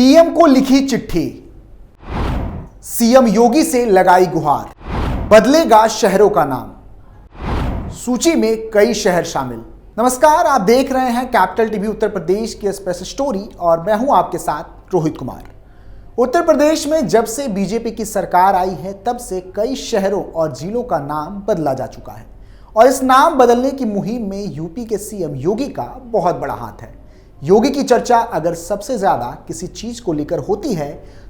PM को लिखी चिट्ठी, सीएम योगी से लगाई गुहार, बदलेगा शहरों का नाम, सूची में कई शहर शामिल। नमस्कार, आप देख रहे हैं कैपिटल टीवी उत्तर प्रदेश की स्पेशल स्टोरी और मैं हूं आपके साथ रोहित कुमार। उत्तर प्रदेश में जब से बीजेपी की सरकार आई है तब से कई शहरों और जिलों का नाम बदला जा चुका है और इस नाम बदलने की मुहिम में यूपी के सीएम योगी का बहुत बड़ा हाथ है। योगी की चर्चा अगर सबसे ज्यादा किसी चीज को लेकर होती है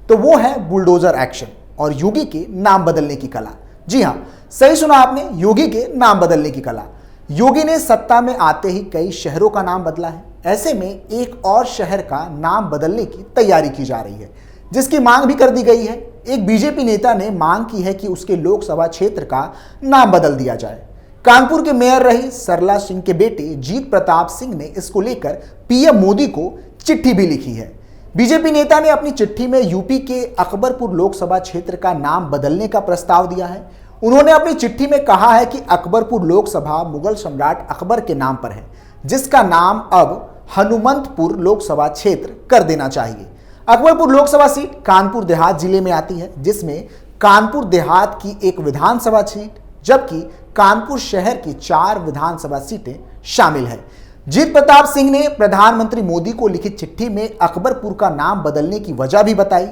तो वो है बुलडोजर एक्शन और योगी के नाम बदलने की कला। जी हां, सही सुना आपने, योगी के नाम बदलने की कला। योगी ने सत्ता में आते ही कई शहरों का नाम बदला है। ऐसे में एक और शहर का नाम बदलने की तैयारी की जा रही है जिसकी मांग भी कर दी गई है। एक बीजेपी नेता ने मांग की है कि उसके लोकसभा क्षेत्र का नाम बदल दिया जाए। कानपुर के मेयर रहे सरला सिंह के बेटे जीत प्रताप सिंह ने इसको लेकर पीएम मोदी को चिट्ठी भी लिखी है। बीजेपी नेता ने अपनी चिट्ठी में यूपी के अकबरपुर लोकसभा क्षेत्र का नाम बदलने का प्रस्ताव दिया है। उन्होंने अपनी चिट्ठी में कहा है कि अकबरपुर लोकसभा मुगल सम्राट अकबर के नाम पर है, जिसका नाम अब हनुमंतपुर लोकसभा क्षेत्र कर देना चाहिए। अकबरपुर लोकसभा सीट कानपुर देहात जिले में आती है, जिसमें कानपुर देहात की एक विधानसभा सीट जबकि कानपुर शहर की 4 विधानसभा सीटें शामिल हैं। जीत प्रताप सिंह ने प्रधानमंत्री मोदी को लिखी चिट्ठी में अकबरपुर का नाम बदलने की वजह भी बताई।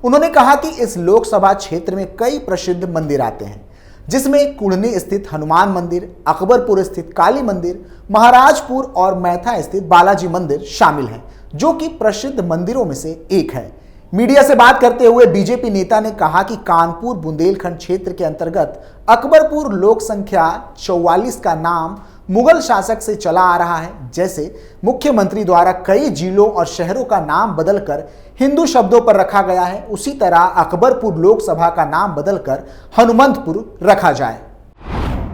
उन्होंने कहा कि इस लोकसभा क्षेत्र में कई प्रसिद्ध मंदिर आते हैं, जिसमें कुढ़नी स्थित हनुमान मंदिर, अकबरपुर स्थित काली मंदिर, महाराजपुर और मैथा स्थित बालाजी मंदिर शामिल हैं, जो कि प्रसिद्ध मंदिरों में से एक है। मीडिया से बात करते हुए बीजेपी नेता ने कहा कि कानपुर बुंदेलखंड क्षेत्र के अंतर्गत अकबरपुर लोक संख्या 44 का नाम मुगल शासक से चला आ रहा है। जैसे मुख्यमंत्री द्वारा कई जिलों और शहरों का नाम बदलकर हिंदू शब्दों पर रखा गया है, उसी तरह अकबरपुर लोकसभा का नाम बदलकर हनुमंतपुर रखा जाए।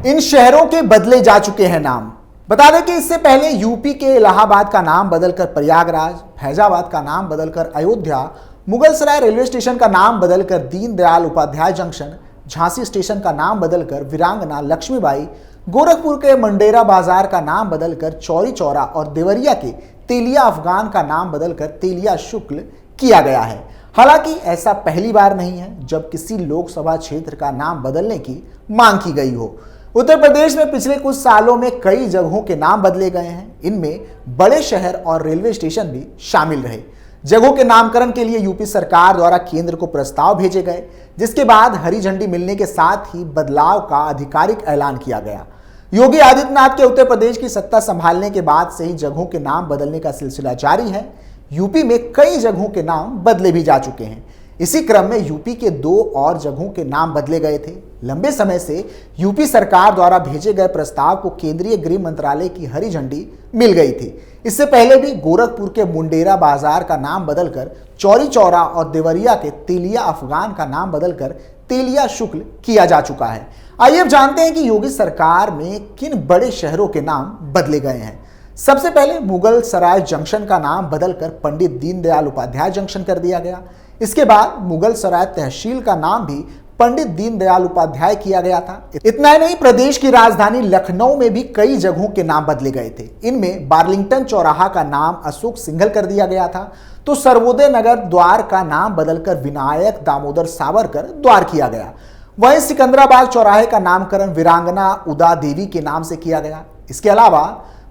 इन शहरों के बदले जा चुके हैं नाम। बता दें कि इससे पहले यूपी के इलाहाबाद का नाम बदलकर प्रयागराज, फैजाबाद का नाम बदलकर अयोध्या, मुगलसराय रेलवे स्टेशन का नाम बदलकर दीनदयाल उपाध्याय जंक्शन, झांसी स्टेशन का नाम बदलकर वीरांगना लक्ष्मीबाई, गोरखपुर के मंडेरा बाजार का नाम बदलकर चौरी चौरा और देवरिया के तेलिया अफगान का नाम बदलकर तेलिया शुक्ल किया गया है। हालांकि ऐसा पहली बार नहीं है जब किसी लोकसभा क्षेत्र का नाम बदलने की मांग की गई हो। उत्तर प्रदेश में पिछले कुछ सालों में कई जगहों के नाम बदले गए हैं। इनमें बड़े शहर और रेलवे स्टेशन भी शामिल रहे। जगहों के नामकरण के लिए यूपी सरकार द्वारा केंद्र को प्रस्ताव भेजे गए, जिसके बाद हरी झंडी मिलने के साथ ही बदलाव का आधिकारिक ऐलान किया गया। योगी आदित्यनाथ के उत्तर प्रदेश की सत्ता संभालने के बाद से ही जगहों के नाम बदलने का सिलसिला जारी है। यूपी में कई जगहों के नाम बदले भी जा चुके हैं। इसी क्रम में यूपी के 2 और जगहों के नाम बदले गए थे। लंबे समय से यूपी सरकार द्वारा भेजे गए प्रस्ताव को केंद्रीय गृह मंत्रालय की हरी झंडी मिल गई थी। इससे पहले भी गोरखपुर के मुंडेरा बाजार का नाम बदलकर चौरी चौरा और देवरिया के तेलिया अफगान का नाम बदलकर तेलिया शुक्ल किया जा चुका है। आइए अब जानते हैं कि योगी सरकार में किन बड़े शहरों के नाम बदले गए हैं। सबसे पहले मुगल सराय जंक्शन का नाम बदलकर पंडित दीनदयाल उपाध्याय जंक्शन कर दिया गया। इसके बाद मुगल सराय तहसील का नाम भी पंडित दीनदयाल उपाध्याय किया गया था। इतना ही नहीं, प्रदेश की राजधानी लखनऊ में भी कई जगहों के नाम बदले गए थे। इनमें बार्लिंगटन चौराहा का नाम अशोक सिंघल कर दिया गया था, तो सर्वोदय नगर द्वार का नाम बदलकर विनायक दामोदर सावरकर द्वार किया गया। वहीं सिकंदराबाद चौराहे का नामकरण वीरांगना उदा देवी के नाम से किया गया। इसके अलावा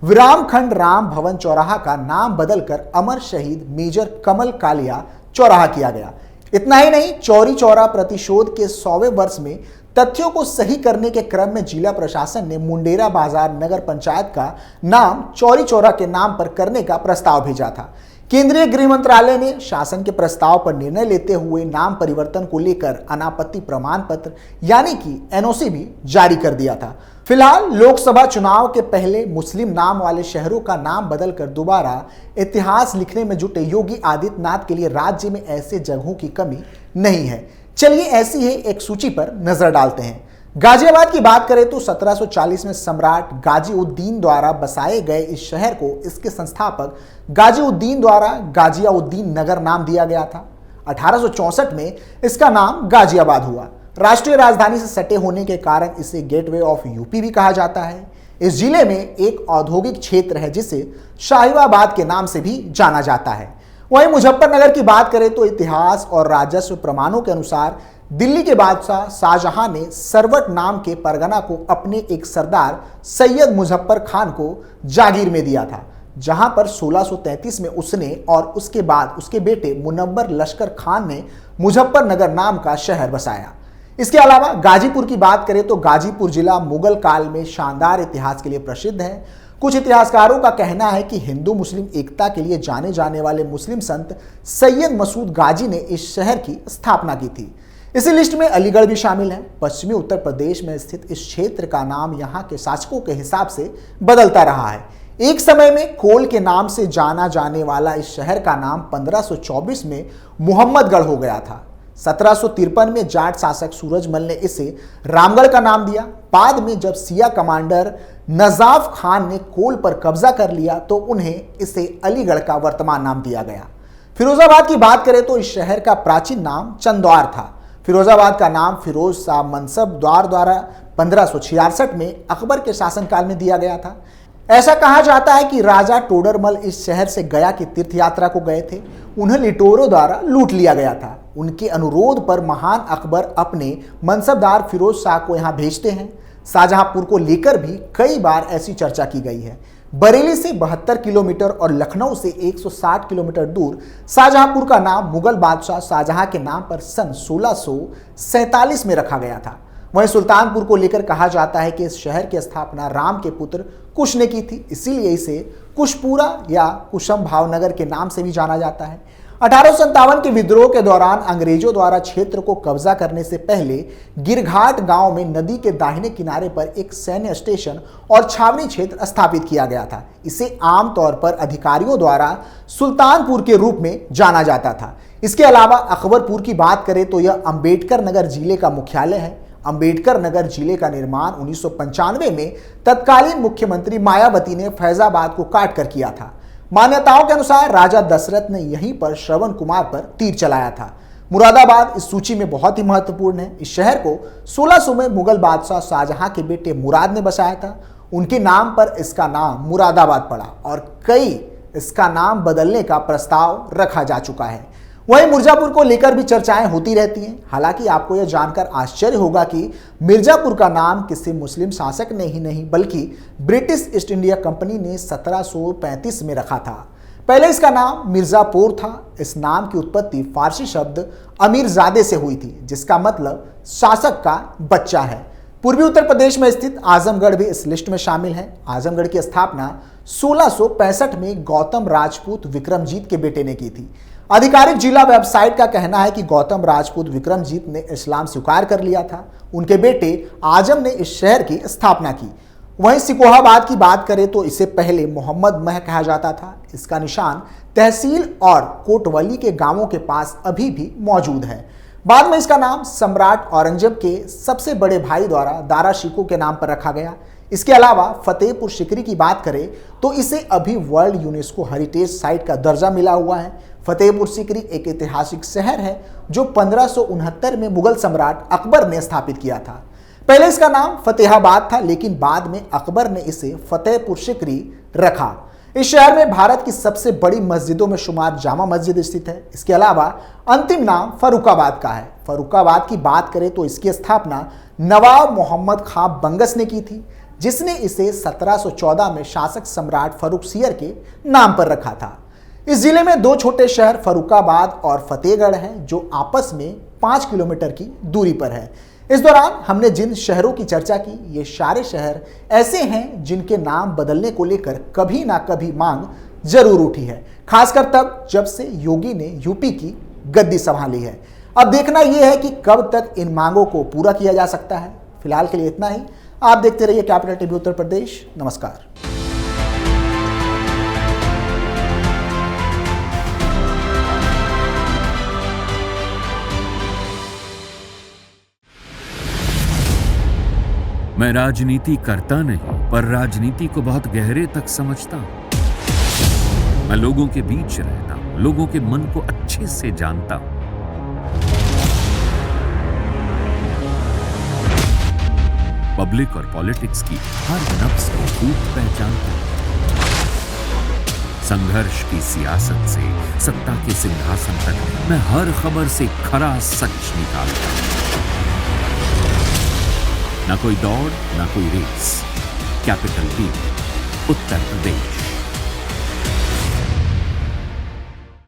विरामखंड राम भवन चौराहा का नाम बदलकर अमर शहीद मेजर कमल कालिया चौराहा किया गया। इतना ही नहीं, चौरी चौरा प्रतिशोध के 100वें वर्ष में तथ्यों को सही करने के क्रम में जिला प्रशासन ने मुंडेरा बाजार नगर पंचायत का नाम चौरी चौरा के नाम पर करने का प्रस्ताव भेजा था। केंद्रीय गृह मंत्रालय ने शासन के प्रस्ताव पर निर्णय लेते हुए नाम परिवर्तन को लेकर अनापत्ति प्रमाण पत्र यानी कि एनओसी भी जारी कर दिया था। फिलहाल लोकसभा चुनाव के पहले मुस्लिम नाम वाले शहरों का नाम बदलकर दोबारा इतिहास लिखने में जुटे योगी आदित्यनाथ के लिए राज्य में ऐसे जगहों की कमी नहीं है। चलिए ऐसी ही एक सूची पर नजर डालते हैं। गाजियाबाद की बात करें तो 1740 में सम्राट गाजीउद्दीन द्वारा बसाए गए इस शहर को इसके संस्थापक गाजीउद्दीन द्वारा गाजियाउद्दीन नगर नाम दिया गया था। 1864 में इसका नाम गाजियाबाद हुआ। राष्ट्रीय राजधानी से सटे होने के कारण इसे गेटवे ऑफ यूपी भी कहा जाता है। इस जिले में एक औद्योगिक क्षेत्र है जिसे शाहीबाबाद के नाम से भी जाना जाता है। वहीं मुजफ्फरनगर की बात करें तो इतिहास और राजस्व प्रमाणों के अनुसार दिल्ली के बादशाह शाहजहां ने सरवट नाम के परगना को अपने एक सरदार सैयद मुजफ्फर खान को जागीर में दिया था, जहां पर 1633 में उसने और उसके बाद उसके बेटे मुनव्वर लश्कर खान ने मुजफ्फरनगर नाम का शहर बसाया। इसके अलावा गाजीपुर की बात करें तो गाजीपुर जिला मुगल काल में शानदार इतिहास के लिए प्रसिद्ध है। कुछ इतिहासकारों का कहना है कि हिंदू मुस्लिम एकता के लिए जाने जाने वाले मुस्लिम संत सैयद मसूद गाजी ने इस शहर की स्थापना की थी। इसी लिस्ट में अलीगढ़ भी शामिल है। पश्चिमी उत्तर प्रदेश में स्थित इस क्षेत्र का नाम यहाँ के शासकों के हिसाब से बदलता रहा है। एक समय में कोल के नाम से जाना जाने वाला इस शहर का नाम 1524 में मुहम्मदगढ़ हो गया था। 1753 में जाट शासक सूरजमल ने इसे रामगढ़ का नाम दिया। बाद में जब सिया कमांडर नजाफ खान ने कोल पर कब्जा कर लिया तो उन्हें इसे अलीगढ़ का वर्तमान नाम दिया गया। फिरोजाबाद की बात करें तो इस शहर का प्राचीन नाम चंद्वार था। फिरोजाबाद का नाम फिरोज शाह मनसब द्वारा 1566 में अकबर के शासनकाल में दिया गया था। ऐसा कहा जाता है कि राजा टोडरमल इस शहर से गया की तीर्थ यात्रा को गए थे। उन्हें लिटोरों द्वारा लूट लिया गया था। उनके अनुरोध पर महान अकबर अपने मनसबदार फिरोज शाह को यहाँ भेजते हैं। शाहजहांपुर को लेकर भी कई बार ऐसी चर्चा की गई है। बरेली से 72 किलोमीटर और लखनऊ से 160 किलोमीटर दूर शाहजहांपुर का नाम मुगल बादशाह शाहजहां के नाम पर सन 1647 में रखा गया था। वहीं सुल्तानपुर को लेकर कहा जाता है कि इस शहर की स्थापना राम के पुत्र कुश ने की थी, इसीलिए इसे कुशपुरा या कुशम भावनगर के नाम से भी जाना जाता है। 1857 के विद्रोह के दौरान अंग्रेजों द्वारा क्षेत्र को कब्जा करने से पहले गिरघाट गांव में नदी के दाहिने किनारे पर एक सैन्य स्टेशन और छावनी क्षेत्र स्थापित किया गया था। इसे आमतौर पर अधिकारियों द्वारा सुल्तानपुर के रूप में जाना जाता था। इसके अलावा अकबरपुर की बात करें तो यह अंबेडकर नगर जिले का मुख्यालय है। अंबेडकर नगर जिले का निर्माण 1995 में तत्कालीन मुख्यमंत्री मायावती ने फैजाबाद को काट कर किया था। मान्यताओं के अनुसार राजा दशरथ ने यहीं पर श्रवण कुमार पर तीर चलाया था। मुरादाबाद इस सूची में बहुत ही महत्वपूर्ण है। इस शहर को 1600 में मुगल बादशाह शाहजहां के बेटे मुराद ने बसाया था। उनके नाम पर इसका नाम मुरादाबाद पड़ा और कई इसका नाम बदलने का प्रस्ताव रखा जा चुका है। वहीं मिर्जापुर को लेकर भी चर्चाएं होती रहती हैं। हालांकि आपको यह जानकर आश्चर्य होगा कि मिर्जापुर का नाम किसी मुस्लिम शासक ने ही नहीं बल्कि ब्रिटिश ईस्ट इंडिया कंपनी ने 1735 में रखा था। पहले इसका नाम मिर्जापुर था। इस नाम की उत्पत्ति फारसी शब्द अमीरजादे से हुई थी, जिसका मतलब शासक का बच्चा है। पूर्वी उत्तर प्रदेश में स्थित आजमगढ़ भी इस लिस्ट में शामिल है। आजमगढ़ की स्थापना 1665 में गौतम राजपूत विक्रमजीत के बेटे ने की थी। आधिकारिक जिला वेबसाइट का कहना है कि गौतम राजपूत विक्रमजीत ने इस्लाम स्वीकार कर लिया था। उनके बेटे आजम ने इस शहर की स्थापना की। वहीं सिकोहाबाद की बात करें तो इसे पहले मोहम्मद मह कहा जाता था। इसका निशान तहसील और कोटवली के गांवों के पास अभी भी मौजूद है। बाद में इसका नाम सम्राट औरंगजेब के सबसे बड़े भाई द्वारा दारा शिकोह के नाम पर रखा गया। इसके अलावा फतेहपुर सिकरी की बात करें तो इसे अभी वर्ल्ड यूनेस्को हेरिटेज साइट का दर्जा मिला हुआ है। फतेहपुर सिकरी एक ऐतिहासिक शहर है जो 1569 में मुगल सम्राट अकबर ने स्थापित किया था। पहले इसका नाम फतेहाबाद था, लेकिन बाद में अकबर ने इसे फतेहपुर सिकरी रखा। इस शहर में भारत की सबसे बड़ी मस्जिदों में शुमार जामा मस्जिद स्थित है। इसके अलावा अंतिम नाम फर्रुखाबाद का है। फर्रुखाबाद की बात करें तो इसकी स्थापना नवाब मोहम्मद खां बंगस ने की थी, जिसने इसे 1714 में शासक सम्राट फर्रुखसियर के नाम पर रखा था। इस जिले में दो छोटे शहर फर्रुखाबाद और फतेहगढ़ हैं, जो आपस में 5 किलोमीटर की दूरी पर है। इस दौरान हमने जिन शहरों की चर्चा की, ये सारे शहर ऐसे हैं जिनके नाम बदलने को लेकर कभी ना कभी मांग जरूर उठी है, खासकर तब जब से योगी ने यूपी की गद्दी संभाली है। अब देखना यह है कि कब तक इन मांगों को पूरा किया जा सकता है। फिलहाल के लिए इतना ही। आप देखते रहिए कैपिटल टीवी उत्तर प्रदेश। नमस्कार। मैं राजनीति करता नहीं, पर राजनीति को बहुत गहरे तक समझता हूं। मैं लोगों के बीच रहता हूं, लोगों के मन को अच्छे से जानता हूं। पब्लिक और पॉलिटिक्स की हर नब्ज को खूब पहचानता हूं। संघर्ष की सियासत से सत्ता के सिंहासन तक मैं हर खबर से खरा सच निकालता हूं। ना कोई दौड़, ना कोई race. Capital B, Uttar Pradesh.